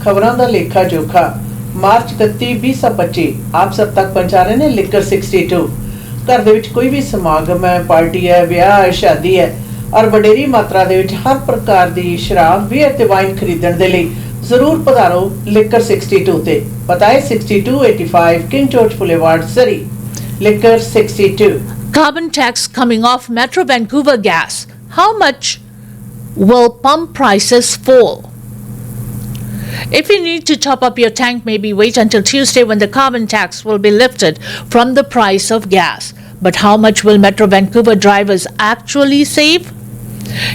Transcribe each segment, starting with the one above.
खबरां दा लेखा जोखा मार्च 31 2025 आप सब तक पहुंचा रहे ने लिकर 62। घर दे विच कोई भी समागम है, पार्टी है, ब्याह है, शादी है और वडेरी मात्रा दे विच हर प्रकार दी शराब भी ते वाइन खरीदण दे लई जरूर पधारो लिकर 62 ते। पता है 6285 किंग जॉर्ज बुलेवार्ड, सरी। Liquor 62। Carbon tax coming off Metro Vancouver gas. How much will pump prices fall? If you need to top up your tank, maybe wait until Tuesday when the carbon tax will be lifted from the price of gas. But how much will Metro Vancouver drivers actually save?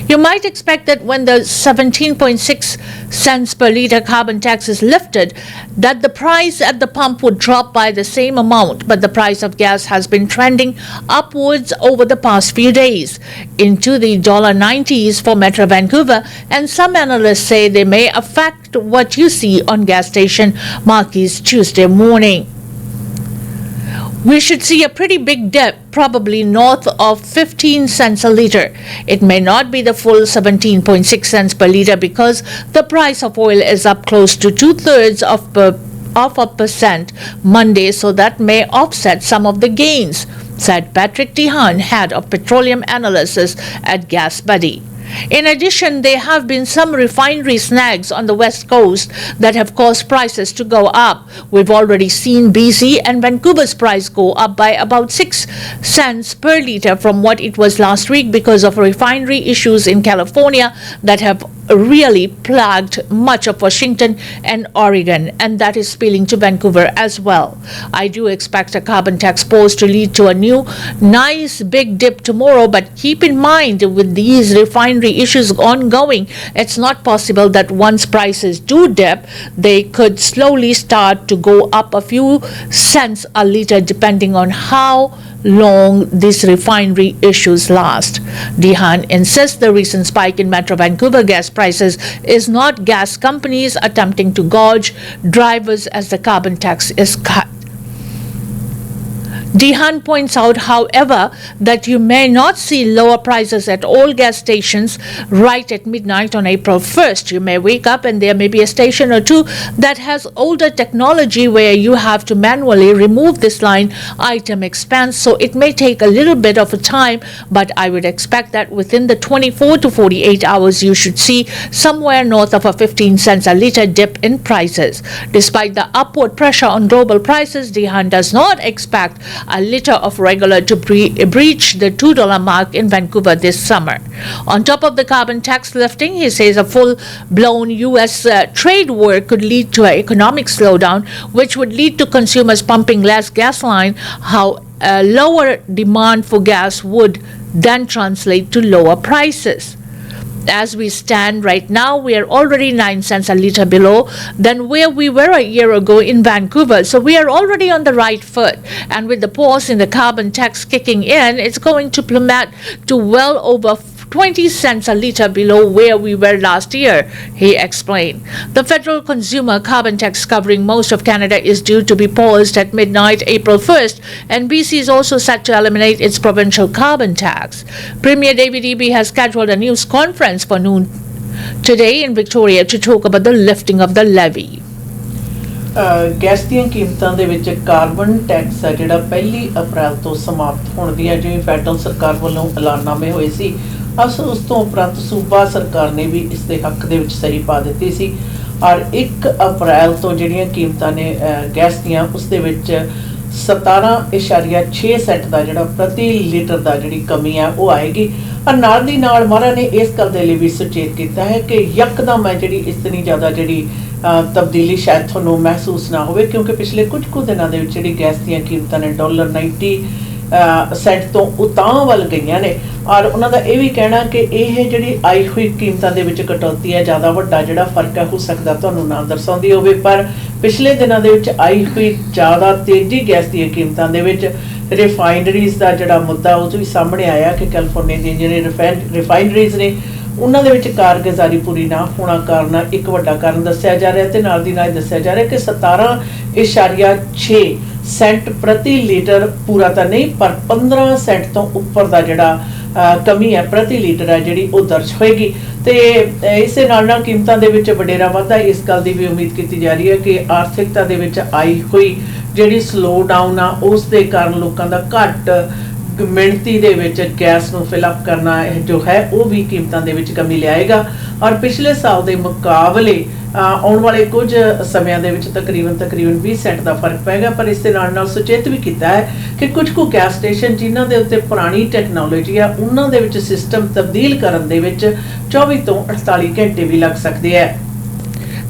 You might expect that when the 17.6 cents per litre carbon tax is lifted, that the price at the pump would drop by the same amount, but the price of gas has been trending upwards over the past few days into the $90s for Metro Vancouver, and some analysts say they may affect what you see on gas station marquees Tuesday morning. We should see a pretty big dip, probably north of 15 cents a litre. It may not be the full 17.6 cents per litre because the price of oil is up close to 2/3 of a percent Monday, so that may offset some of the gains, said Patrick Dehan, head of petroleum analysis at Gas Buddy. In addition, there have been some refinery snags on the west coast that have caused prices to go up. We've already seen BC and Vancouver's price go up by about 6 cents per litre from what it was last week because of refinery issues in California that have really plagued much of Washington and Oregon, and that is spilling to Vancouver as well. I do expect a carbon tax pause to lead to a new nice big dip tomorrow, but keep in mind with these refinery issues ongoing, it's not possible that once prices do dip, they could slowly start to go up a few cents a litre depending on how long these refinery issues last. Dehan insists the recent spike in Metro Vancouver gas prices is not gas companies attempting to gouge drivers as the carbon tax is cut. Dehan points out, however, that you may not see lower prices at all gas stations right at midnight on April 1st. You may wake up and there may be a station or two that has older technology where you have to manually remove this line item expense, so it may take a little bit of a time, but I would expect that within the 24 to 48 hours you should see somewhere north of a 15 cents a litre dip in prices. Despite the upward pressure on global prices, Dehan does not expect a litre of regular to breach the $2 mark in Vancouver this summer. On top of the carbon tax lifting, he says a full-blown U.S. trade war could lead to an economic slowdown, which would lead to consumers pumping less gasoline. How lower demand for gas would then translate to lower prices. As we stand right now, we are already 9 cents a litre below than where we were a year ago in Vancouver. So we are already on the right foot. And with the pause in the carbon tax kicking in, it's going to plummet to well over 20 cents a litre below where we were last year, he explained. The federal consumer carbon tax covering most of Canada is due to be paused at midnight April 1st, and BC is also set to eliminate its provincial carbon tax. Premier David Eby has scheduled a news conference for noon today in Victoria to talk about the lifting of the levy. Gas ਦੀਆਂ ਕੀਮਤਾਂ ਦੇ ਵਿੱਚ carbon tax ਆ ਜਿਹੜਾ 1 ਅਪ੍ਰੈਲ ਤੋਂ ਸਮਾਪਤ ਹੋਣ ਦੀਆਂ ਜਿਵੇਂ ਫੈਡਰਲ ਸਰਕਾਰ ਵੱਲੋਂ ਐਲਾਨਨਾਮੇ ਹੋਏ ਸੀ, ਉਸ ਤੋਂ ਉਪਰੰਤ ਸੂਬਾ ਸਰਕਾਰ ਨੇ ਵੀ ਇਸ ਦੇ ਹੱਕ ਦੇ ਵਿੱਚ ਸਹੀ ਪਾ ਦਿੱਤੀ ਸੀ ਔਰ 1 ਅਪ੍ਰੈਲ ਤੋਂ ਜਿਹੜੀਆਂ ਕੀਮਤਾਂ ਨੇ ਗੈਸ ਦੀਆਂ ਉਸ ਦੇ ਵਿੱਚ 17.6 ਸੈਂਟ ਦਾ ਜਿਹੜਾ ਪ੍ਰਤੀ ਲੀਟਰ ਦਾ ਜਿਹੜੀ ਕਮੀ ਆ ਉਹ ਆਏਗੀ। ਔਰ ਨਾਲ ਦੀ ਨਾਲ ਮਹਾਰਾ ਨੇ ਇਸ ਗੱਲ ਦੇ ਲਈ ਵੀ ਸੁਚੇਤ ਕੀਤਾ ਹੈ ਕਿ ਯਕਦਮ ਹੈ ਜਿਹੜੀ ਇਤਨੀ ਜ਼ਿਆਦਾ ਜਿਹੜੀ ਤਬਦੀਲੀ ਸ਼ਾਇਦ ਤੁਹਾਨੂੰ ਮਹਿਸੂਸ ਨਾ ਹੋਵੇ, ਕਿਉਂਕਿ ਪਿਛਲੇ ਕੁਝ ਕੁ ਦਿਨਾਂ ਦੇ ਵਿੱਚ ਜਿਹੜੀ ਗੈਸ ਦੀਆਂ ਕੀਮਤਾਂ ਨੇ $90 ਸੈਂਟ ਤੋਂ ਉਤਾਂਹ ਵੱਲ ਗਈਆਂ ਨੇ ਔਰ ਉਹਨਾਂ ਦਾ ਇਹ ਵੀ ਕਹਿਣਾ ਕਿ ਇਹ ਜਿਹੜੀ ਆਈ ਹੋਈ ਕੀਮਤਾਂ ਦੇ ਵਿੱਚ ਕਟੌਤੀ ਹੈ ਜ਼ਿਆਦਾ ਵੱਡਾ ਜਿਹੜਾ ਫਰਕ ਹੋ ਸਕਦਾ ਤੁਹਾਨੂੰ ਨਾ ਦਰਸਾਉਂਦੀ ਹੋਵੇ, ਪਰ ਪਿਛਲੇ ਦਿਨਾਂ ਦੇ ਵਿੱਚ ਆਈ ਹੋਈ ਜ਼ਿਆਦਾ ਤੇਜ਼ੀ ਗੈਸ ਦੀਆਂ ਕੀਮਤਾਂ ਦੇ ਵਿੱਚ ਰਿਫਾਈਨਰੀਜ਼ ਦਾ ਜਿਹੜਾ ਮੁੱਦਾ ਉਹ ਵੀ ਸਾਹਮਣੇ ਆਇਆ ਕਿ ਕੈਲੀਫੋਰਨੀਆ ਦੀਆਂ ਜਿਹੜੀਆਂ ਰਿਫਾਈਨਰੀਜ਼ ਨੇ ਉਹਨਾਂ ਦੇ ਵਿੱਚ ਕਾਰਗੁਜ਼ਾਰੀ ਪੂਰੀ ਨਾ ਹੋਣਾ ਕਾਰਨ ਇੱਕ ਵੱਡਾ ਕਾਰਨ ਦੱਸਿਆ ਜਾ ਰਿਹਾ ਤੇ ਨਾਲ ਦੀ ਨਾਲ ਦੱਸਿਆ ਜਾ ਰਿਹਾ ਕਿ 17.6 ਸੈਂਟ ਪ੍ਰਤੀ ਲੀਟਰ ਪੂਰਾ ਤਾਂ ਨਹੀਂ ਪਰ 15 ਸੈਂਟ ਤੋਂ ਉੱਪਰ ਦਾ ਜਿਹੜਾ ਕਮੀ ਹੈ ਪ੍ਰਤੀ ਲੀਟਰ ਹੈ ਜਿਹੜੀ ਉਹ ਦਰਜ ਹੋਏਗੀ। ਤੇ ਇਸੇ ਨਾਲ ਕੀਮਤਾਂ ਦੇ ਵਿੱਚ ਵਡੇਰਾ ਵਾਧਾ ਇਸ ਗੱਲ ਦੀ ਵੀ ਉਮੀਦ ਕੀਤੀ ਜਾ ਰਹੀ ਹੈ ਕਿ ਆਰਥਿਕਤਾ ਦੇ ਵਿੱਚ ਆਈ ਹੋਈ ਜਿਹੜੀ ਸਲੋ ਡਾਊਨ ਆ ਉਸ ਦੇ ਕਾਰਨ ਲੋਕਾਂ ਦਾ ਘੱਟ ਮਿਣਤੀ ਦੇ ਵਿੱਚ ਗੈਸ ਨੂੰ ਫਿਲ ਅਪ ਕਰਨਾ ਜੋ ਹੈ ਉਹ ਵੀ ਕੀਮਤਾਂ ਦੇ ਵਿੱਚ ਕਮੀ ਲਿਆਏਗਾ। ਔਰ ਪਿਛਲੇ ਸਾਲ ਦੇ ਮੁਕਾਬਲੇ ਆਉਣ ਵਾਲੇ ਕੁਝ ਸਮਿਆਂ ਦੇ ਵਿੱਚ ਤਕਰੀਬਨ 20 ਸੈਂਟ ਦਾ ਫਰਕ ਪਏਗਾ। ਪਰ ਇਸ ਦੇ ਨਾਲ ਸੁਚੇਤ ਵੀ ਕੀਤਾ ਹੈ ਕਿ ਕੁਝ ਕੁ ਗੈਸ ਸਟੇਸ਼ਨ ਜਿਨ੍ਹਾਂ ਦੇ ਉੱਤੇ ਪੁਰਾਣੀ ਟੈਕਨੋਲੋਜੀ ਆ ਉਹਨਾਂ ਦੇ ਵਿੱਚ ਸਿਸਟਮ ਤਬਦੀਲ ਕਰਨ ਦੇ ਵਿੱਚ 24 ਤੋਂ 48 ਘੰਟੇ ਵੀ ਲੱਗ ਸਕਦੇ ਹੈ।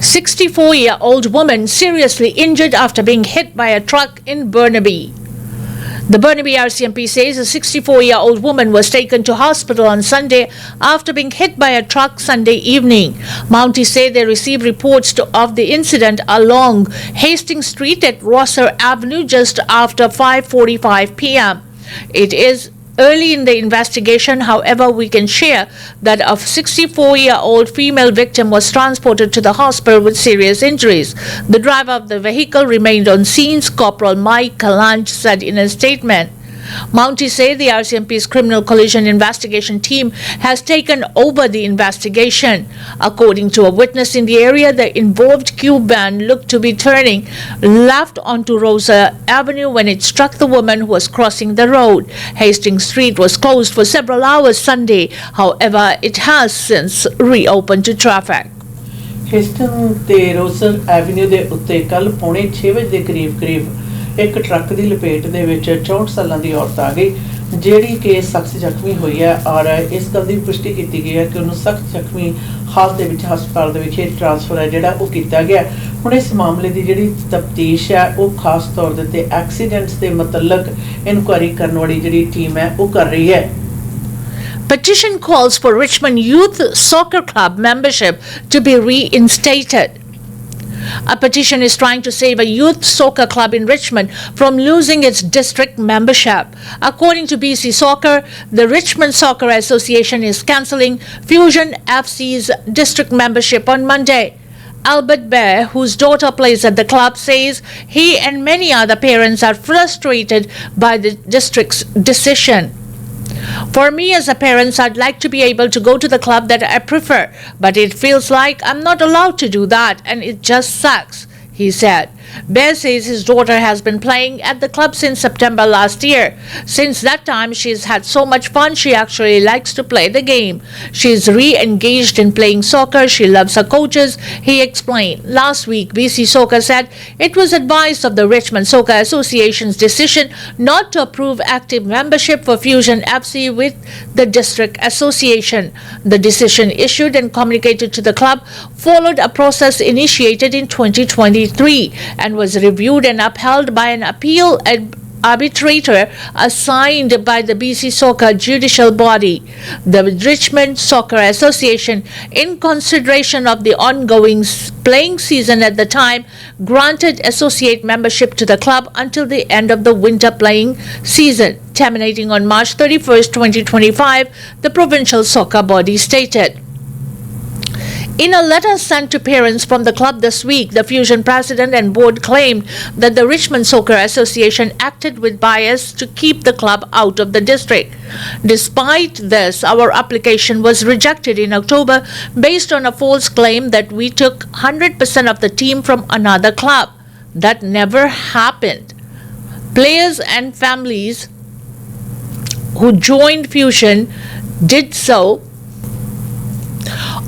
64-year-old woman seriously injured after being hit by a truck in Burnaby. The Burnaby RCMP says a 64-year-old woman was taken to hospital on Sunday after being hit by a truck Sunday evening. Mounties say they received reports of the incident along Hastings Street at Rosser Avenue just after 5:45 p.m. It is early in the investigation. However, we can share that a 64-year-old female victim was transported to the hospital with serious injuries. The driver of the vehicle remained on scene, Corporal Mike Kalanch said in a statement. Mounties say the RCMP's criminal collision investigation team has taken over the investigation. According to a witness in the area, the involved Cuban looked to be turning left onto Rosa Avenue when it struck the woman who was crossing the road. Hastings Street was closed for several hours Sunday. However, it has since reopened to traffic. Hastings ਤੇ ਰੋਸਰ avenue ਦੇ ਉੱਤੇ ਕੱਲ 6:30 ਵਜੇ ਦੇ ਕਰੀਬ ਇੱਕ truck ਦੀ ਲਪੇਟ ਦੇ ਵਿੱਚ 64 ਸਾਲਾਂ ਦੀ ਔਰਤ ਆ ਗਈ ਜਿਹੜੀ ਕਿ ਸਖਤ ਜ਼ਖਮੀ ਹੋਈ ਹੈ। ਔਰ ਇਸ ਗੱਲ ਦੀ ਪੁਸ਼ਟੀ ਕੀਤੀ ਗਈ ਹੈ ਕਿ ਉਹਨੂੰ ਸਖਤ ਜ਼ਖਮੀ ਹਾਲਤ ਦੇ ਵਿੱਚ ਹਸਪਤਾਲ ਦੇ ਵਿਖੇ ਟ੍ਰਾਂਸਫਰ ਹੈ ਜਿਹੜਾ ਉਹ ਕੀਤਾ ਗਿਆ। ਹੁਣ ਇਸ ਮਾਮਲੇ ਦੀ ਜਿਹੜੀ ਤਫਤੀਸ਼ ਹੈ ਉਹ ਖਾਸ ਤੌਰ ਦੇ ਉੱਤੇ ਐਕਸੀਡੈਂਟਸ ਦੇ ਮੁਤਲਕ ਇਨਕੁਆਇਰੀ ਕਰਨ ਵਾਲੀ ਜਿਹੜੀ ਟੀਮ ਹੈ ਉਹ ਕਰ ਰਹੀ ਹੈ। Petition calls for Richmond Youth Soccer Club membership to be reinstated. A petition is trying to save a youth soccer club in Richmond from losing its district membership. According to BC Soccer, the Richmond Soccer Association is cancelling Fusion FC's district membership on Monday. Albert Bear, whose daughter plays at the club, says he and many other parents are frustrated by the district's decision. For me as a parent, I'd like to be able to go to the club that I prefer, but it feels like I'm not allowed to do that and it just sucks, he said. Bear says his daughter has been playing at the club since September last year. Since that time, she's had so much fun, she actually likes to play the game. She's re-engaged in playing soccer. She loves her coaches, he explained. Last week, BC Soccer said it was advised of the Richmond Soccer Association's decision not to approve active membership for Fusion FC with the district association. The decision issued and communicated to the club followed a process initiated in 2023 and was reviewed and upheld by an appeal arbitrator assigned by the BC Soccer judicial body. The Richmond Soccer Association, in consideration of the ongoing playing season at the time, granted associate membership to the club until the end of the winter playing season, terminating on March 31st, 2025, the provincial soccer body stated. In a letter sent to parents from the club this week, the Fusion president and board claimed that the Richmond Soccer Association acted with bias to keep the club out of the district. Despite this, our application was rejected in October based on a false claim that we took 100% of the team from another club. That never happened. Players and families who joined Fusion did so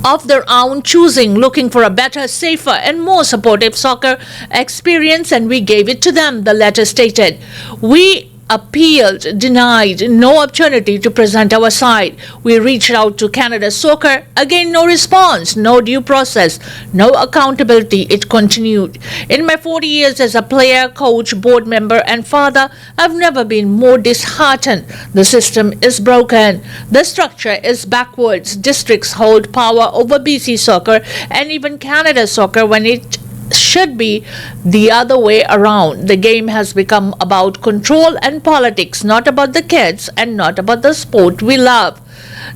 of their own choosing, looking for a better, safer and more supportive soccer experience, and we gave it to them, the letter stated. We appealed, denied, no opportunity to present our side. We reached out to Canada Soccer, again no response, no due process, no accountability, it continued. In my 40 years as a player, coach, board member and father, I've never been more disheartened. The system is broken. The structure is backwards. Districts hold power over BC Soccer and even Canada Soccer when it should be the other way around. The game has become about control and politics, not about the kids and not about the sport we love.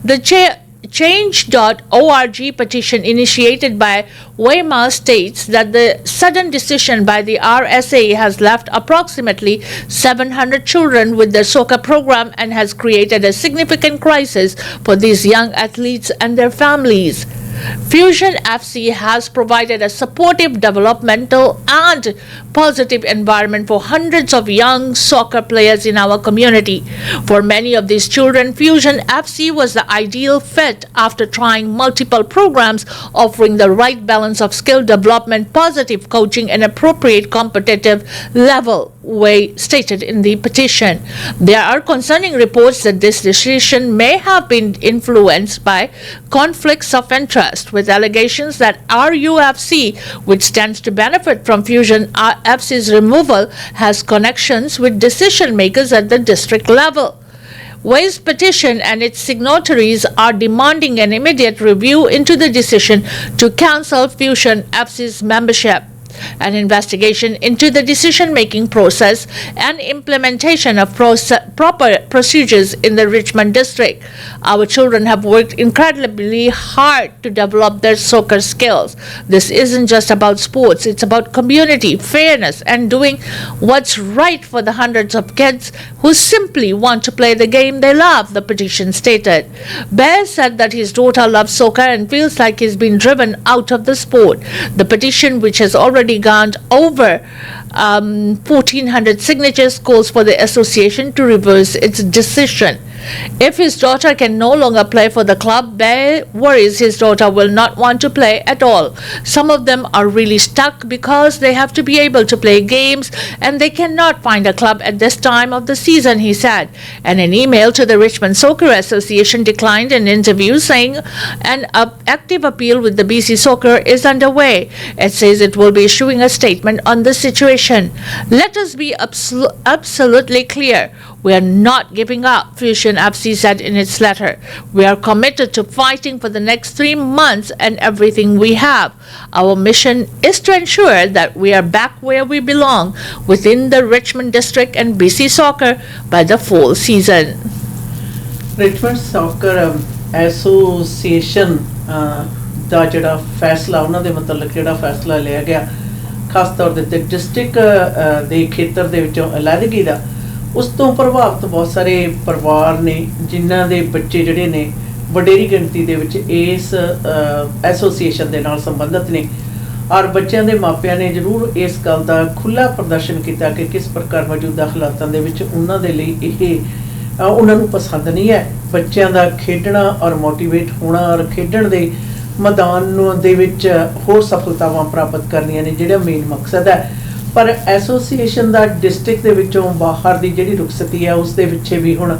The Change.org petition initiated by Weimar states that the sudden decision by the RSA has left approximately 700 children with their soccer program and has created a significant crisis for these young athletes and their families. Fusion FC has provided a supportive, developmental, and positive environment for hundreds of young soccer players in our community. For many of these children, Fusion FC was the ideal fit after trying multiple programs offering the right balance of skill development, positive coaching, and appropriate competitive level, way stated in the petition. There are concerning reports that this decision may have been influenced by conflicts of interest, with allegations that RUFC, which stands to benefit from Fusion FC's removal, has connections with decision makers at the district level. Way's petition and its signatories are demanding an immediate review into the decision to cancel Fusion FC's membership, an investigation into the decision-making process and implementation of proper procedures in the Richmond district. Our children have worked incredibly hard to develop their soccer skills. This isn't just about sports, it's about community, fairness, and doing what's right for the hundreds of kids who simply want to play the game they love, the petition stated. Bear said that his daughter loves soccer and feels like he's been driven out of the sport. The petition, which has already garnered over 1,400 signatures, calls for the association to reverse its decision. If his daughter can no longer play for the club, Bear worries his daughter will not want to play at all. Some of them are really stuck because they have to be able to play games and they cannot find a club at this time of the season, he said. And an email to the Richmond Soccer Association declined an interview, saying an active appeal with the BC Soccer is underway. It says it will be issuing a statement on the situation. Let us be absolutely clear. We are not giving up, Fusion FC said in its letter. We are committed to fighting for the next 3 months and everything we have. Our mission is to ensure that we are back where we belong within the Richmond District and BC Soccer by the fall season. Richmond Soccer Association ਦਾ ਜਿਹੜਾ ਫੈਸਲਾ ਉਹਨਾਂ ਦੇ ਮੁਤਲਕ ਜਿਹੜਾ ਫੈਸਲਾ ਲਿਆ ਗਿਆ ਖਾਸ ਤੌਰ ਦੇ ਡਿਸਟ੍ਰਿਕਟ ਦੇ ਖੇਤਰ ਦੇ ਵਿੱਚੋਂ ਅਲੱਗਗੀ ਦਾ ਉਸ ਤੋਂ ਪ੍ਰਭਾਵਿਤ ਬਹੁਤ ਸਾਰੇ ਪਰਿਵਾਰ ਨੇ ਜਿਨ੍ਹਾਂ ਦੇ ਬੱਚੇ ਜਿਹੜੇ ਨੇ ਵਡੇਰੀ ਗਿਣਤੀ ਦੇ ਵਿੱਚ ਇਸ ਐਸੋਸੀਏਸ਼ਨ ਦੇ ਨਾਲ ਸੰਬੰਧਿਤ ਨੇ ਔਰ ਬੱਚਿਆਂ ਦੇ ਮਾਪਿਆਂ ਨੇ ਜ਼ਰੂਰ ਇਸ ਗੱਲ ਦਾ ਖੁੱਲ੍ਹਾ ਪ੍ਰਦਰਸ਼ਨ ਕੀਤਾ ਕਿ ਕਿਸ ਪ੍ਰਕਾਰ ਮੌਜੂਦਾ ਹਾਲਾਤਾਂ ਦੇ ਵਿੱਚ ਉਹਨਾਂ ਦੇ ਲਈ ਇਹ ਉਹਨਾਂ ਨੂੰ ਪਸੰਦ ਨਹੀਂ ਹੈ ਬੱਚਿਆਂ ਦਾ ਖੇਡਣਾ ਔਰ ਮੋਟੀਵੇਟ ਹੋਣਾ ਔਰ ਖੇਡਣ ਦੇ ਮੈਦਾਨ ਨੂੰ ਦੇ ਵਿੱਚ ਹੋਰ ਸਫਲਤਾਵਾਂ ਪ੍ਰਾਪਤ ਕਰਨੀਆਂ ਨੇ ਜਿਹੜਾ ਮੇਨ ਮਕਸਦ ਹੈ ਪਰ ਐਸੋਸੀਏਸ਼ਨ ਦਾ ਡਿਸਟ੍ਰਿਕਟ ਦੇ ਵਿੱਚੋਂ ਬਾਹਰ ਦੀ ਜਿਹੜੀ ਰੁਖਸਤੀ ਹੈ ਉਸ ਦੇ ਪਿੱਛੇ ਵੀ ਹੁਣ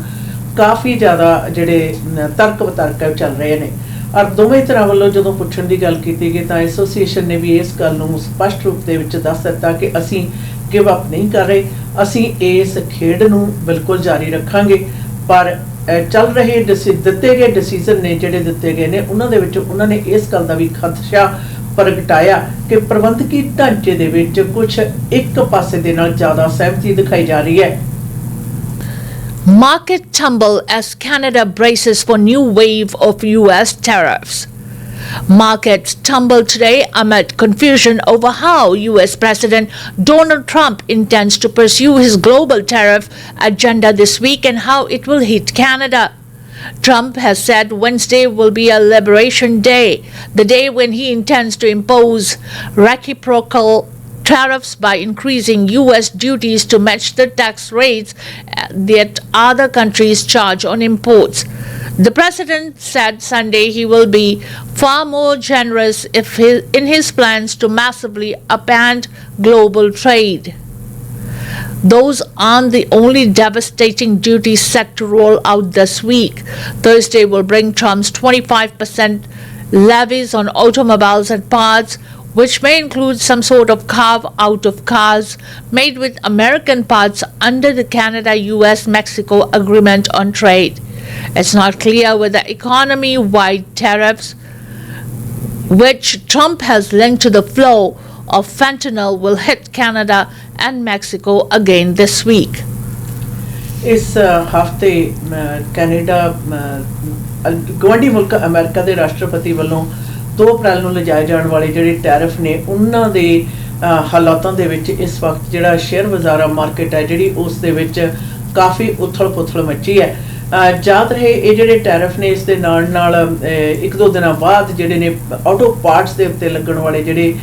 ਕਾਫੀ ਜ਼ਿਆਦਾ ਜਿਹੜੇ ਤਰਕ ਵਿਤਰਕ ਚੱਲ ਰਹੇ ਨੇ ਔਰ ਦੋਵੇਂ ਤਰ੍ਹਾਂ ਵੱਲੋਂ ਜਦੋਂ ਪੁੱਛਣ ਦੀ ਗੱਲ ਕੀਤੀ ਗਈ ਤਾਂ ਐਸੋਸੀਏਸ਼ਨ ਨੇ ਵੀ ਇਸ ਗੱਲ ਨੂੰ ਸਪਸ਼ਟ ਰੂਪ ਦੇ ਵਿੱਚ ਦੱਸ ਦਿੱਤਾ ਕਿ ਅਸੀਂ ਗਿਵ ਅਪ ਨਹੀਂ ਕਰ ਰਹੇ ਅਸੀਂ ਇਸ ਖੇਡ ਨੂੰ ਬਿਲਕੁਲ ਜਾਰੀ ਰੱਖਾਂਗੇ ਪਰ ਚੱਲ ਰਹੇ ਦਿੱਤੇ ਗਏ ਡਿਸੀਜ਼ਨ ਨੇ ਜਿਹੜੇ ਦਿੱਤੇ ਗਏ ਨੇ ਉਹਨਾਂ ਦੇ ਵਿੱਚ ਉਹਨਾਂ ਨੇ ਇਸ ਗੱਲ ਦਾ ਵੀ ਖਦਸ਼ਾ ਪ੍ਰਗਟਾਇਆ ਕਿ ਪ੍ਰਬੰਧਕੀ ਢਾਂਚੇ ਦੇ ਵਿੱਚ ਕੁਝ ਇੱਕ ਪਾਸੇ ਦੇ ਨਾਲ ਜ਼ਿਆਦਾ ਸਹਿਮਤੀ ਦਿਖਾਈ ਜਾ ਰਹੀ ਹੈ Market tumble as Canada braces for new wave of US tariffs. Markets tumbled today amid confusion over how US President Donald Trump intends to pursue his global tariff agenda this week and how it will hit Canada. Trump has said Wednesday will be a liberation day, the day when he intends to impose reciprocal tariffs by increasing U.S. duties to match the tax rates that other countries charge on imports. The president said Sunday he will be far more generous in his plans to massively upend global trade. Those aren't the only devastating duties set to roll out this week. Thursday will bring Trump's 25% levies on automobiles and parts, which may include some sort of carve out of cars made with American parts under the Canada-US-Mexico Agreement on Trade. It's not clear whether economy-wide tariffs, which Trump has linked to the flow of fentanyl, will hit Canada and Mexico again this week. ਇਸ ਹਫ਼ਤੇ Canada ਗਵਾਂਢੀ ਮੁਲਕ America ਦੇ ਰਾਸ਼ਟਰਪਤੀ ਵੱਲੋਂ 2 ਅਪ੍ਰੈਲ ਨੂੰ ਲਿਜਾਏ ਜਾਣ ਵਾਲੇ ਜਿਹੜੇ ਟੈਰਿਫ ਨੇ ਉਹਨਾਂ ਦੇ ਹਾਲਾਤਾਂ ਦੇ ਵਿੱਚ ਇਸ ਵਕਤ ਜਿਹੜਾ ਸ਼ੇਅਰ ਬਾਜ਼ਾਰ ਮਾਰਕੀਟ ਹੈ ਜਿਹੜੀ ਉਸ ਦੇ ਵਿੱਚ ਕਾਫੀ ਉਥਲ ਪੁਥਲ ਮੱਚੀ ਹੈ। ਯਾਦ ਰਹੇ ਇਹ ਜਿਹੜੇ ਟੈਰਿਫ ਨੇ ਇਸ ਦੇ ਨਾਲ 1-2 ਦਿਨਾਂ ਬਾਅਦ ਜਿਹੜੇ ਨੇ ਆਟੋ ਪਾਰਟਸ ਦੇ ਉੱਤੇ ਲੱਗਣ ਵਾਲੇ ਜਿਹੜੇ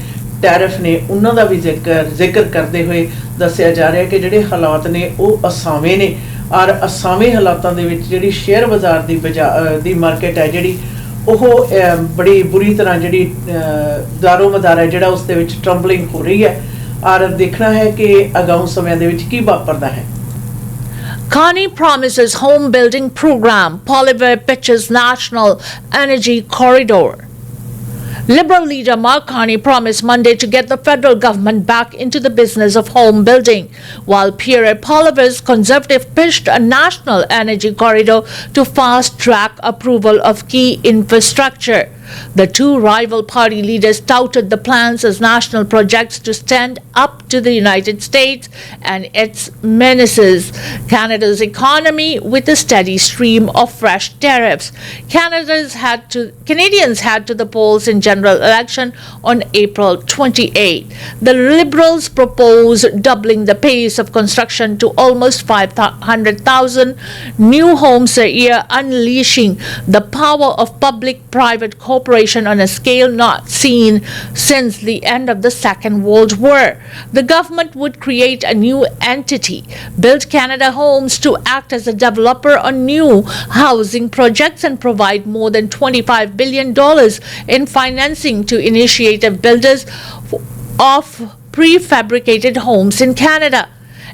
ਟੈਰਿਫ ਨੇ ਉਹਨਾਂ ਦਾ ਵੀ ਜ਼ਿਕਰ ਕਰਦੇ ਹੋਏ ਦੱਸਿਆ ਜਾ ਰਿਹਾ ਕਿ ਜਿਹੜੇ ਹਾਲਾਤ ਨੇ ਉਹ ਅਸਾਵੇਂ ਨੇ ਔਰ ਅਸਾਵੇਂ ਹਾਲਾਤਾਂ ਦੇ ਵਿੱਚ ਜਿਹੜੀ ਸ਼ੇਅਰ ਬਾਜ਼ਾਰ ਦੀ ਮਾਰਕੀਟ ਹੈ ਜਿਹੜੀ ਉਹ ਬੜੀ ਬੁਰੀ ਤਰ੍ਹਾਂ ਜਿਹੜੀ ਦਾਰੋ ਮਦਾਰ ਹੈ ਜਿਹੜਾ ਉਸ ਦੇ ਵਿੱਚ ਟਰੰਬਲਿੰਗ ਹੋ ਰਹੀ ਹੈ ਔਰ ਦੇਖਣਾ ਹੈ ਕਿ ਅਗਾਊਂ ਸਮਿਆਂ ਦੇ ਵਿੱਚ ਕੀ ਵਾਪਰਦਾ ਹੈ। Carney promises home building program. Bolivar pitches national energy corridor. Liberal leader Mark Carney promised Monday to get the federal government back into the business of home building, while Pierre Bolivar's conservative pitched a national energy corridor to fast-track approval of key infrastructure. The two rival party leaders touted the plans as national projects to stand up to the United States and its menaces Canada's economy with a steady stream of fresh tariffs. Canadians head to the polls in general election on April 28. The Liberals propose doubling the pace of construction to almost 500,000 new homes a year, unleashing the power of public-private cooperation on a scale not seen since the end of the Second World War. The government would create a new entity, Build Canada Homes, to act as a developer on new housing projects and provide more than $25 billion in financing to initiative builders of prefabricated homes in Canada.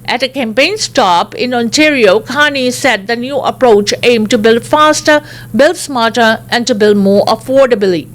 At a campaign stop in Ontario, Carney said the new approach aimed to build faster, build smarter, and to build more affordably.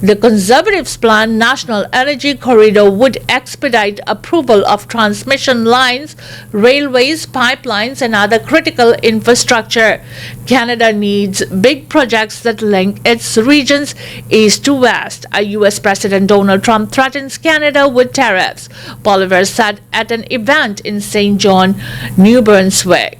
The Conservatives' planned National Energy Corridor would expedite approval of transmission lines, railways, pipelines, and other critical infrastructure. Canada needs big projects that link its regions east to west. U.S. President Donald Trump threatens Canada with tariffs, Bolivar said at an event in St. John, New Brunswick.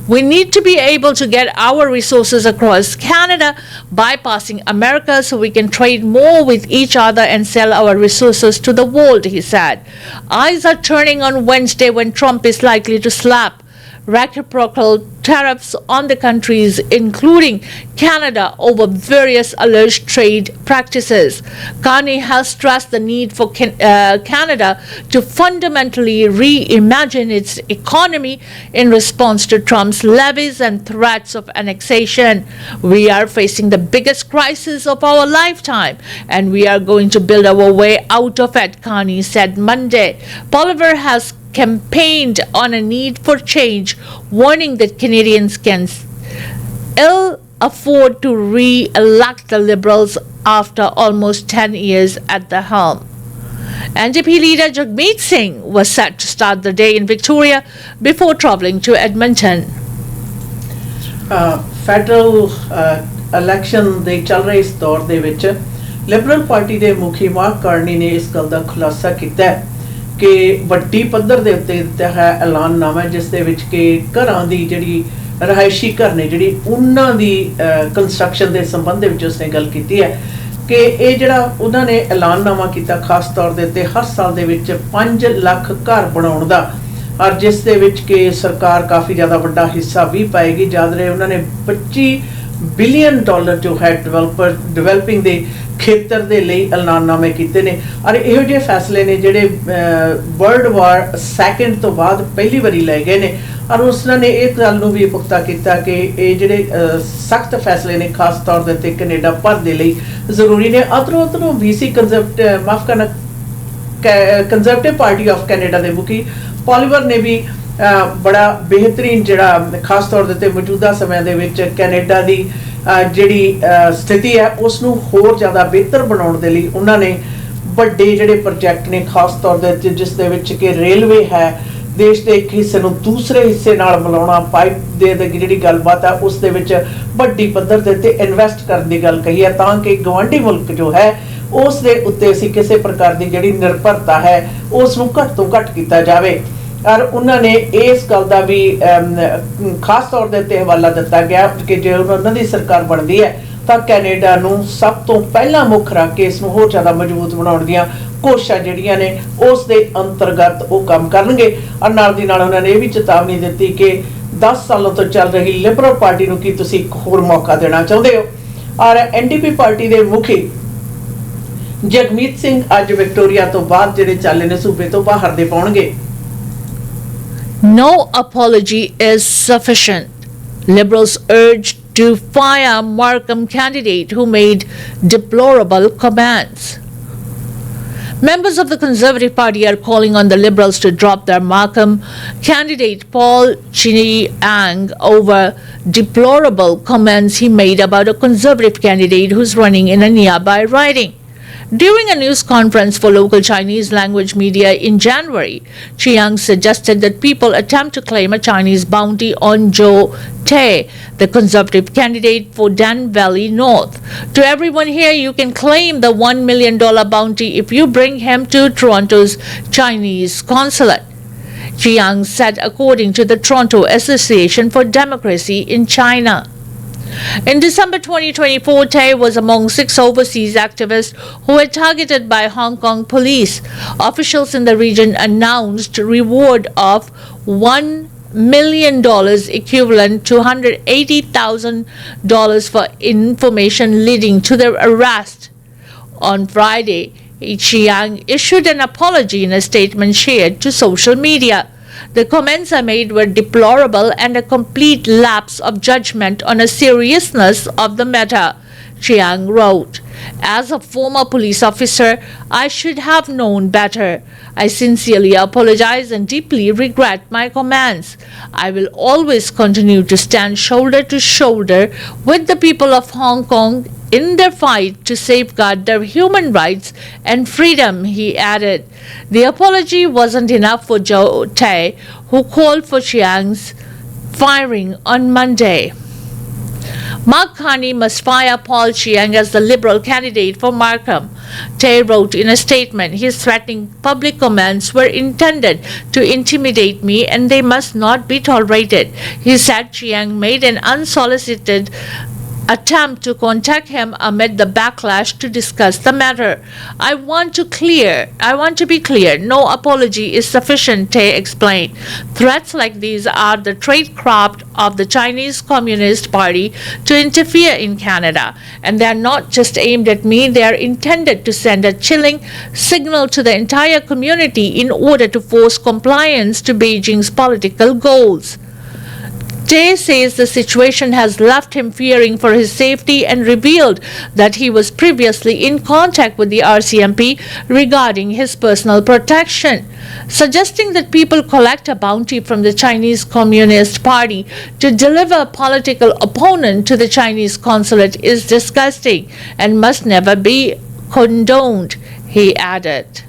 We need to be able to get our resources across Canada, bypassing America, so we can trade more with each other and sell our resources to the world, he said. Eyes are turning on Wednesday when Trump is likely to slap reciprocal tariffs on the countries, including Canada, over various alleged trade practices. Carney has stressed the need for Canada to fundamentally reimagine its economy in response to Trump's levies and threats of annexation. We are facing the biggest crisis of our lifetime, and we are going to build our way out of it, Carney said Monday. Bolivar has campaigned on a need for change, warning that Canadians can ill afford to re-elect the Liberals after almost 10 years at the helm. NDP leader Jagmeet Singh was set to start the day in Victoria before travelling to Edmonton. Federal election ਦੇ ਚੱਲ ਰਹੇ ਇਸ ਦੌਰ ਦੇ ਵਿੱਚ Liberal party ਦੇ ਮੁਖੀ mark Carney ਨੇ ਇਸ ਗੱਲ ਦਾ ਖੁਲਾਸਾ ਕੀਤਾ ਕਿ ਵੱਡੀ ਪੱਧਰ ਦੇ ਉੱਤੇ ਦਿੱਤਾ ਹੈ ਐਲਾਨਨਾਮਾ ਜਿਸ ਦੇ ਵਿੱਚ ਕਿ ਘਰਾਂ ਦੀ ਜਿਹੜੀ ਰਹਾਇਸ਼ੀ ਘਰ ਨੇ ਜਿਹੜੀ ਉਹਨਾਂ ਦੀ ਕੰਸਟਰਕਸ਼ਨ ਦੇ ਸੰਬੰਧ ਦੇ ਵਿੱਚ ਉਸਨੇ ਗੱਲ ਕੀਤੀ ਹੈ ਕਿ ਇਹ ਜਿਹੜਾ ਉਹਨਾਂ ਨੇ ਐਲਾਨਨਾਮਾ ਕੀਤਾ ਖਾਸ ਤੌਰ ਦੇ ਉੱਤੇ ਹਰ ਸਾਲ ਦੇ ਵਿੱਚ 5 ਲੱਖ ਘਰ ਬਣਾਉਣ ਦਾ ਔਰ ਜਿਸ ਦੇ ਵਿੱਚ ਕਿ ਸਰਕਾਰ ਕਾਫੀ ਜ਼ਿਆਦਾ ਵੱਡਾ ਹਿੱਸਾ ਵੀ ਪਾਏਗੀ। ਯਾਦ ਰਹੇ ਉਹਨਾਂ ਨੇ $25 ਬਿਲੀਅਨ ਜੋ ਹੈ ਡਿਵੈਲਪਿੰਗ ਦੇ ਖੇਤਰ ਦੇ ਲਈ ਐਲਾਨਨਾਮੇ ਕੀਤੇ ਨੇ ਔਰ ਇਹੋ ਜਿਹੇ ਫੈਸਲੇ ਨੇ ਜਿਹੜੇ ਵਰਲਡ ਵਾਰ 2 ਤੋਂ ਬਾਅਦ ਪਹਿਲੀ ਵਾਰੀ ਲਏ ਗਏ ਨੇ ਔਰ ਉਸਨਾਂ ਨੇ ਇਹ ਗੱਲ ਨੂੰ ਵੀ ਪੁਖਤਾ ਕੀਤਾ ਕਿ ਇਹ ਜਿਹੜੇ ਸਖਤ ਫੈਸਲੇ ਨੇ ਖਾਸ ਤੌਰ ਦੇ ਉੱਤੇ ਕੈਨੇਡਾ ਭਰ ਦੇ ਲਈ ਜ਼ਰੂਰੀ ਨੇ। ਉਧਰੋਂ BC conservative party of Canada ਦੇ ਮੁਖੀ ਪੋਲੀਵਰ ਨੇ ਵੀ ਬੜਾ ਬਿਹਤਰੀਨ ਜਿਹੜਾ ਖਾਸ ਤੌਰ ਦੇ ਉੱਤੇ ਮੌਜੂਦਾ ਸਮੇਂ ਦੇ ਵਿੱਚ ਕੈਨੇਡਾ ਦੀ ਜਿਹੜੀ ਸਥਿਤੀ ਹੈ ਉਸ ਨੂੰ ਹੋਰ ਜ਼ਿਆਦਾ ਬਿਹਤਰ ਬਣਾਉਣ ਦੇ ਲਈ ਉਹਨਾਂ ਨੇ ਵੱਡੇ ਜਿਹੜੇ ਪ੍ਰੋਜੈਕਟ ਨੇ ਖਾਸ ਤੌਰ ਦੇ ਉੱਤੇ ਜਿਸ ਦੇ ਵਿੱਚ ਕਿ ਰੇਲਵੇ ਹੈ ਦੇਸ਼ ਦੇ ਇੱਕ ਹਿੱਸੇ ਨੂੰ ਦੂਸਰੇ ਹਿੱਸੇ ਨਾਲ ਮਿਲਾਉਣਾ ਪਾਈਪ ਦੇ ਜਿਹੜੀ ਗੱਲਬਾਤ ਹੈ ਉਸ ਦੇ ਵਿੱਚ ਵੱਡੀ ਪੱਧਰ ਦੇ ਉੱਤੇ ਇਨਵੈਸਟ ਕਰਨ ਦੀ ਗੱਲ ਕਹੀ ਹੈ ਤਾਂ ਕਿ ਗਵਾਂਢੀ ਮੁਲਕ ਜੋ ਹੈ ਉਸ ਦੇ ਉੱਤੇ ਅਸੀਂ ਕਿਸੇ ਪ੍ਰਕਾਰ ਦੀ ਜਿਹੜੀ ਨਿਰਭਰਤਾ ਹੈ ਉਸ ਨੂੰ ਘੱਟ ਤੋਂ ਘੱਟ ਕੀਤਾ ਜਾਵੇ। ਔਰ ਉਹਨਾਂ ਨੇ ਇਸ ਗੱਲ ਦਾ ਵੀ ਖਾਸ ਤੌਰ ਦੇ ਉੱਤੇ ਹਵਾਲਾ ਦਿੱਤਾ ਗਿਆ ਕਿ ਜੇ ਉਹਨਾਂ ਦੀ ਸਰਕਾਰ ਬਣਦੀ ਹੈ ਤਾਂ ਕੈਨੇਡਾ ਨੂੰ ਸਭ ਤੋਂ ਪਹਿਲਾਂ ਮੁੱਖ ਰੱਖ ਕੇ ਇਸ ਨੂੰ ਹੋਰ ਜ਼ਿਆਦਾ ਮਜ਼ਬੂਤ ਬਣਾਉਣ ਦੀਆਂ ਕੋਸ਼ਿਸ਼ਾਂ ਜਿਹੜੀਆਂ ਨੇ ਉਸ ਦੇ ਅੰਤਰਗਤ ਉਹ ਕੰਮ ਕਰਨਗੇ। ਔਰ ਨਾਲ ਦੀ ਨਾਲ ਉਹਨਾਂ ਨੇ ਇਹ ਵੀ ਚੇਤਾਵਨੀ ਦਿੱਤੀ ਕਿ 10 ਸਾਲਾਂ ਤੋਂ ਚੱਲ ਰਹੀ ਲਿਬਰਲ ਪਾਰਟੀ ਨੂੰ ਕੀ ਤੁਸੀਂ ਇੱਕ ਹੋਰ ਮੌਕਾ ਦੇਣਾ ਚਾਹੁੰਦੇ ਹੋ। ਔਰ NDP ਪਾਰਟੀ ਦੇ ਮੁਖੀ ਜਗਮੀਤ ਸਿੰਘ ਅੱਜ ਵਿਕਟੋਰੀਆ ਤੋਂ ਬਾਅਦ ਜਿਹੜੇ ਚਾਲੇ ਨੇ ਸੂਬੇ ਤੋਂ ਬਾਹਰ ਦੇ ਪਾਉਣਗੇ। No apology is sufficient. Liberals urged to fire Markham candidate who made deplorable comments. Members of the Conservative Party are calling on the Liberals to drop their Markham candidate Paul Chiang over deplorable comments he made about a Conservative candidate who's running in a nearby riding. During a news conference for local Chinese language media in January, Chiang suggested that people attempt to claim a Chinese bounty on Joe Tay, the Conservative candidate for Dan Valley North. To everyone here, you can claim the $1 million bounty if you bring him to Toronto's Chinese consulate, Chiang said, according to the Toronto Association for Democracy in China. In December 2024, Tay was among 6 overseas activists who were targeted by Hong Kong police. Officials in the region announced reward of $1 million equivalent to $180,000 for information leading to their arrest. On Friday, Chiang issued an apology in a statement shared to social media. The comments I made were deplorable and a complete lapse of judgment on the seriousness of the matter, Chiang wrote. As a former police officer, I should have known better. I sincerely apologize and deeply regret my comments. I will always continue to stand shoulder to shoulder with the people of Hong Kong in their fight to safeguard their human rights and freedom, he added. The apology wasn't enough for Joe Tay, who called for Chiang's firing on Monday. Mark Carney must fire Paul Chiang as the Liberal candidate for Markham, Tay wrote in a statement. His threatening public comments were intended to intimidate me and they must not be tolerated. He said Chiang made an unsolicited attempt to contact him amid the backlash to discuss the matter. I want to be clear, no apology is sufficient, Tay explained. Threats like these are the tradecraft of the Chinese Communist Party to interfere in Canada, and they are not just aimed at me, they are intended to send a chilling signal to the entire community in order to force compliance to Beijing's political goals. Tay says the situation has left him fearing for his safety and revealed that he was previously in contact with the RCMP regarding his personal protection, suggesting that people collect a bounty from the Chinese Communist Party to deliver a political opponent to the Chinese consulate is disgusting and must never be condoned, he added.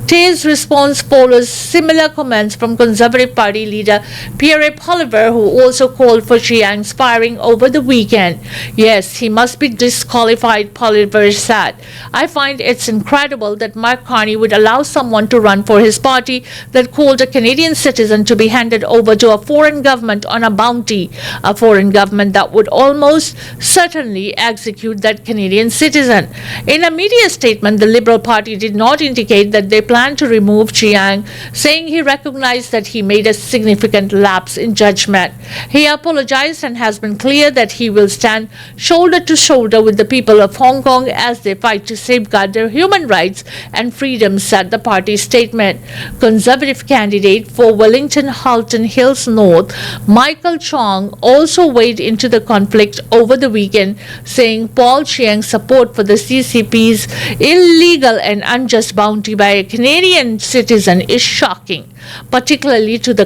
Tay's response follows similar comments from Conservative Party leader Pierre Poilievre, who also called for Chiang's firing over the weekend. Yes, he must be disqualified, Poilievre said. I find it's incredible that Mark Carney would allow someone to run for his party that called a Canadian citizen to be handed over to a foreign government on a bounty, a foreign government that would almost certainly execute that Canadian citizen. In a media statement, the Liberal Party did not indicate that they plan to remove Chiang, saying he recognized that he made a significant lapse in judgment. He apologized and has been clear that he will stand shoulder to shoulder with the people of Hong Kong as they fight to safeguard their human rights and freedoms, said the party's statement. Conservative candidate for Wellington Halton Hills North, Michael Chong, also weighed into the conflict over the weekend, saying Paul Chiang's support for the CCP's illegal and unjust bounty by a Canadian citizen is shocking, particularly to the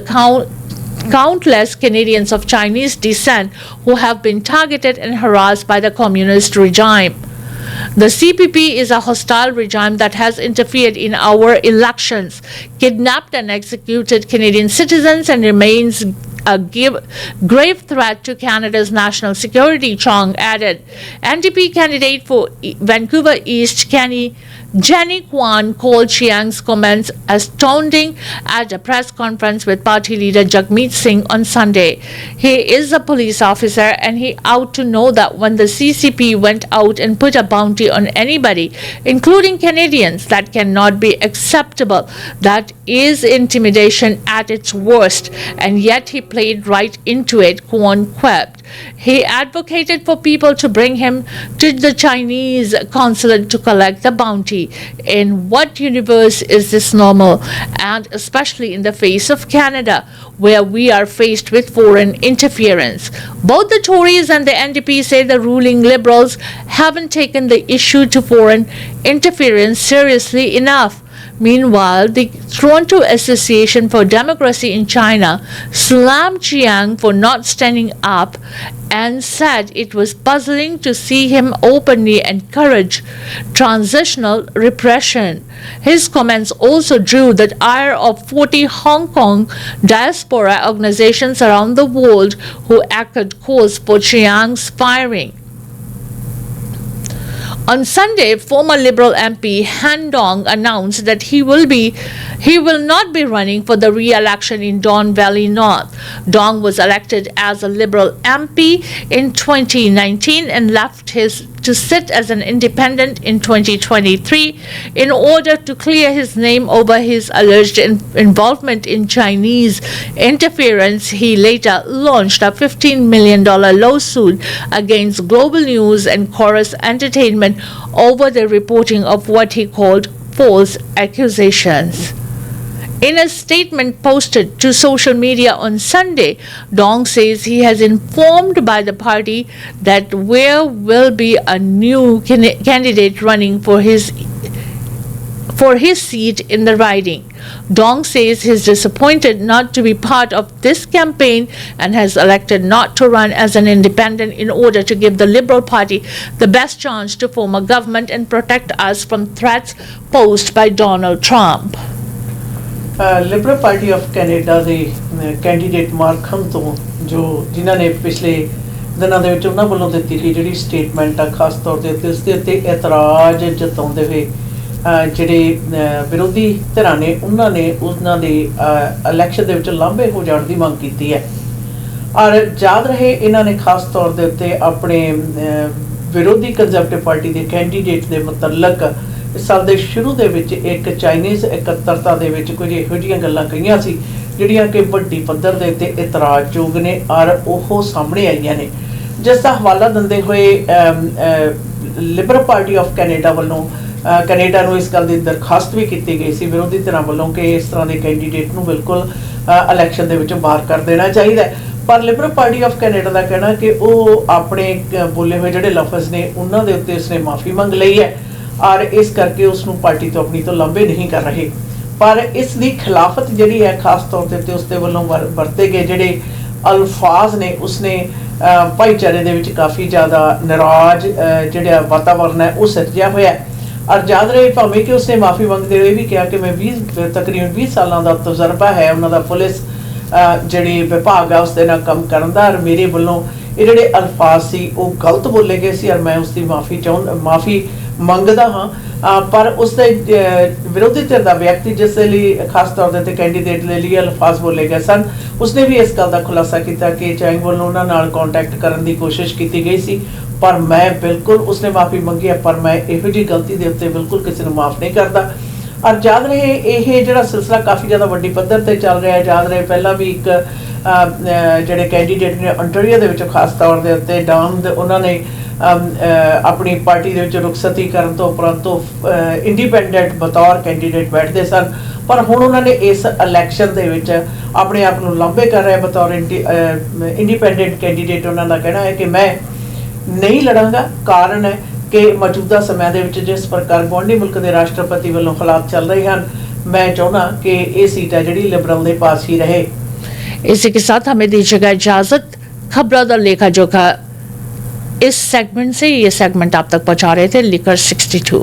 countless Canadians of Chinese descent who have been targeted and harassed by the communist regime. The CPP is a hostile regime that has interfered in our elections, kidnapped and executed Canadian citizens, and remains a grave threat to Canada's national security, Chong added. NDP candidate for Vancouver East, Kenny Jenny Kwan called Chiang's comments astounding at a press conference with party leader Jagmeet Singh on Sunday. He is a police officer and he ought to know that when the CCP went out and put a bounty on anybody, including Canadians, that cannot be acceptable. That is intimidation at its worst, and yet he played right into it, Kwan quipped. He advocated for people to bring him to the Chinese consulate to collect the bounty. In what universe is this normal? And especially in the face of Canada, where we are faced with foreign interference. Both the Tories and the NDP say the ruling Liberals haven't taken the issue to foreign interference seriously enough. Meanwhile, the Toronto Association for Democracy in China slammed Chiang for not standing up and said it was puzzling to see him openly encourage transitional repression. His comments also drew the ire of 40 Hong Kong diaspora organizations around the world who echoed calls for Chiang's firing. On Sunday, former Liberal MP Han Dong announced that he will not be running for the re-election in Don Valley North. Dong was elected as a Liberal MP in 2019 and left to sit as an independent in 2023 in order to clear his name over his alleged involvement in Chinese interference. He later launched a $15 million lawsuit against Global News and Chorus Entertainment over the reporting of what he called false accusations. In a statement posted to social media on Sunday, Dong says he has informed by the party that there will be a new candidate running for his seat in the riding. Dong says he's disappointed not to be part of this campaign and has elected not to run as an independent in order to give the Liberal Party the best chance to form a government and protect us from threats posed by Donald Trump. Liberal party of Canada ਦੇ candidate ਮਾਰਖਮ ਤੋਂ ਜਿਨ੍ਹਾਂ ਨੇ ਪਿਛਲੇ ਦਿਨਾਂ ਦੇ ਵਿੱਚ ਉਹਨਾਂ ਵੱਲੋਂ ਦਿੱਤੀ ਗਈ ਜਿਹੜੀ ਸਟੇਟਮੈਂਟ ਆ ਖਾਸ ਤੌਰ ਦੇ ਉੱਤੇ ਉਸ ਦੇ ਉੱਤੇ ਇਤਰਾਜ਼ ਜਤਾਉਂਦੇ ਹੋਏ ਜਿਹੜੇ ਵਿਰੋਧੀ ਧਿਰਾਂ ਨੇ ਉਹਨਾਂ ਦੇ ਇਲੈਕਸ਼ਨ ਦੇ ਵਿੱਚ ਲਾਂਭੇ ਹੋ ਜਾਣ ਦੀ ਮੰਗ ਕੀਤੀ ਹੈ ਔਰ ਯਾਦ ਰਹੇ ਇਹਨਾਂ ਨੇ ਖਾਸ ਤੌਰ ਦੇ ਉੱਤੇ ਆਪਣੇ ਵਿਰੋਧੀ ਕੰਜ਼ਰਵੇਟਿਵ ਪਾਰਟੀ ਦੇ ਕੈਂਡੀਡੇਟ ਦੇ ਮੁਤਲਕ ਇਸ ਸਾਲ ਦੇ ਸ਼ੁਰੂ ਦੇ ਵਿੱਚ ਇੱਕ ਚਾਈਨੀਜ਼ ਇਕੱਤਰਤਾ ਦੇ ਵਿੱਚ ਕੁਝ ਇਹੋ ਜਿਹੀਆਂ ਗੱਲਾਂ ਕਹੀਆਂ ਸੀ ਜਿਹੜੀਆਂ ਕਿ ਵੱਡੀ ਪੱਧਰ ਦੇ ਉੱਤੇ ਇਤਰਾਜ਼ਯੋਗ ਨੇ ਔਰ ਉਹ ਸਾਹਮਣੇ ਆਈਆਂ ਨੇ ਜਿਸ ਦਾ ਹਵਾਲਾ ਦਿੰਦੇ ਹੋਏ ਲਿਬਰਲ ਪਾਰਟੀ ਆਫ ਕੈਨੇਡਾ ਵੱਲੋਂ ਕੈਨੇਡਾ ਨੂੰ ਇਸ ਗੱਲ ਦੀ ਦਰਖਾਸਤ ਵੀ ਕੀਤੀ ਗਈ ਸੀ ਵਿਰੋਧੀ ਧਿਰਾਂ ਵੱਲੋਂ ਕਿ ਇਸ ਤਰ੍ਹਾਂ ਦੇ ਕੈਂਡੀਡੇਟ ਨੂੰ ਬਿਲਕੁਲ ਇਲੈਕਸ਼ਨ ਦੇ ਵਿੱਚੋਂ ਬਾਹਰ ਕਰ ਦੇਣਾ ਚਾਹੀਦਾ ਪਰ ਲਿਬਰਲ ਪਾਰਟੀ ਆਫ ਕੈਨੇਡਾ ਦਾ ਕਹਿਣਾ ਕਿ ਉਹ ਆਪਣੇ ਬੋਲੇ ਹੋਏ ਜਿਹੜੇ ਲਫ਼ਜ਼ ਨੇ ਉਹਨਾਂ ਦੇ ਉੱਤੇ ਉਸਨੇ ਮਾਫੀ ਮੰਗ ਲਈ ਹੈ ਔਰ ਇਸ ਕਰਕੇ ਉਸ ਨੂੰ ਪਾਰਟੀ ਤੋਂ ਆਪਣੀ ਤੋਂ ਲੰਬੇ ਨਹੀਂ ਕਰ ਰਹੇ ਪਰ ਇਸ ਦੀ ਖਿਲਾਫਤ ਜਿਹੜੀ ਹੈ ਖਾਸ ਤੌਰ ਤੇ ਉਸ ਦੇ ਵੱਲੋਂ ਵਰਤੇ ਗਏ ਜਿਹੜੇ ਅਲਫਾਜ਼ ਨੇ ਉਸਨੇ ਭਾਈਚਾਰੇ ਦੇ ਵਿੱਚ ਕਾਫੀ ਜ਼ਿਆਦਾ ਨਾਰਾਜ਼ ਜਿਹੜਾ ਵਾਤਾਵਰਨ ਹੈ ਉਹ ਸਿਰਜਿਆ ਹੋਇਆ ਔਰ ਯਾਦ ਰਹੇ ਭਾਵੇਂ ਕਿ ਉਸਨੇ ਮਾਫੀ ਮੰਗਦੇ ਹੋਏ ਵੀ ਕਿਹਾ ਕਿ ਮੈਂ ਤਕਰੀਬਨ 20 ਸਾਲਾਂ ਦਾ ਤਜਰਬਾ ਹੈ ਉਹਨਾਂ ਦਾ ਪੁਲਿਸ ਜਿਹੜੀ ਵਿਭਾਗ ਆ ਉਸ ਦੇ ਨਾਲ ਕੰਮ ਕਰਨ ਦਾ ਔਰ ਮੇਰੇ ਵੱਲੋਂ ਇਹ ਜਿਹੜੇ ਅਲਫਾਜ਼ ਸੀ ਉਹ ਗਲਤ ਬੋਲੇ ਗਏ ਸੀ ਔਰ ਮੈਂ ਉਸ ਦੀ ਮਾਫੀ ਮੰਗਦਾ ਹਾਂ ਪਰ ਉਸ ਦੇ ਵਿਰੋਧੀ ਧਿਰ ਦਾ ਵਿਅਕਤੀ ਜਿਸ ਲਈ ਖਾਸ ਤੌਰ ਤੇ ਕੈਂਡੀਡੇਟ ਦੇ ਲਈ ਅਲਫਾਜ਼ ਬੋਲੇ ਗਏ ਸਨ ਉਸਨੇ ਵੀ ਇਸ ਗੱਲ ਦਾ ਖੁਲਾਸਾ ਕੀਤਾ ਕਿ ਚੈਂਗ ਵੱਲੋਂ ਉਹਨਾਂ ਨਾਲ ਕੰਟੈਕਟ ਕਰਨ ਦੀ ਕੋਸ਼ਿਸ਼ ਕੀਤੀ ਗਈ ਸੀ ਪਰ ਮੈਂ ਬਿਲਕੁਲ ਉਸਨੇ ਮਾਫੀ ਮੰਗੀ ਹੈ ਪਰ ਮੈਂ ਇਹੋ ਜਿਹੀ ਗਲਤੀ ਦੇ ਉੱਤੇ ਬਿਲਕੁਲ ਕਿਸੇ ਨੂੰ ਮਾਫ ਨਹੀਂ ਕਰਦਾ ਔਰ ਯਾਦ ਰਹੇ ਇਹ ਜਿਹੜਾ ਸਿਲਸਿਲਾ ਕਾਫੀ ਜ਼ਿਆਦਾ ਵੱਡੀ ਪੱਧਰ ਤੇ ਚੱਲ ਰਿਹਾ ਹੈ ਯਾਦ ਰਹੇ ਪਹਿਲਾਂ ਵੀ ਇੱਕ ਜਿਹੜੇ ਕੈਂਡੀਡੇਟ ਨੇ ਅੰਟਰੀਓ ਦੇ ਵਿੱਚ ਖਾਸ ਤੌਰ ਦੇ ਉੱਤੇ ਉਹਨਾਂ ਨੇ ਆਪਣੀ ਪਾਰਟੀ ਦੇ ਵਿੱਚ ਰੁਖਸਤੀ ਕਰਨ ਤੋਂ ਉਪਰੰਤ ਇੰਡੀਪੈਂਡੈਂਟ ਬਤੌਰ ਕੈਂਡੀਡੇਟ ਬੈਠਦੇ ਸਨ ਪਰ ਹੁਣ ਉਹਨਾਂ ਨੇ ਇਸ ਇਲੈਕਸ਼ਨ ਦੇ ਵਿੱਚ ਆਪਣੇ ਆਪ ਨੂੰ ਲਾਂਭੇ ਕਰ ਰਿਹਾ ਬਤੌਰ ਇੰਡੀਪੈਂਡੈਂਟ ਕੈਂਡੀਡੇਟ ਉਹਨਾਂ ਦਾ ਕਹਿਣਾ ਹੈ ਕਿ ਮੈਂ ਨਹੀਂ ਲੜਾਂਗਾ ਕਾਰਨ ਹੈ ਕਿ ਮੌਜੂਦਾ ਸਮੇਂ ਦੇ ਵਿੱਚ ਜਿਸ ਪ੍ਰਕਾਰ ਗੁਆਂਢੀ ਮੁਲਕ ਦੇ ਰਾਸ਼ਟਰਪਤੀ ਵੱਲੋਂ ਹਾਲਾਤ ਚੱਲ ਰਹੇ ਹਨ मैं चाहना कि ये सीट है जी लिबरल के पास ही रहे। इसी के साथ हमें दीजिएगा इजाजत। खबरों दा लेखा जोखा इस सेगमेंट से ये सेगमेंट आप तक पहुंचा रहे थे लिकर 62।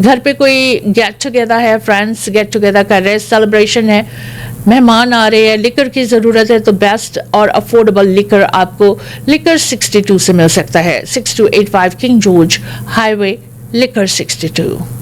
घर पे कोई गेट टुगेदर है, फ्रेंड्स गेट टुगेदर कर रहे हैं, सेलिब्रेशन है, मेहमान आ रहे हैं, लिकर की ज़रूरत है तो बेस्ट और अफोर्डेबल लिकर आपको लिकर 62 से मिल सकता है। 6285 किंग जॉर्ज हाईवे लिकर 62।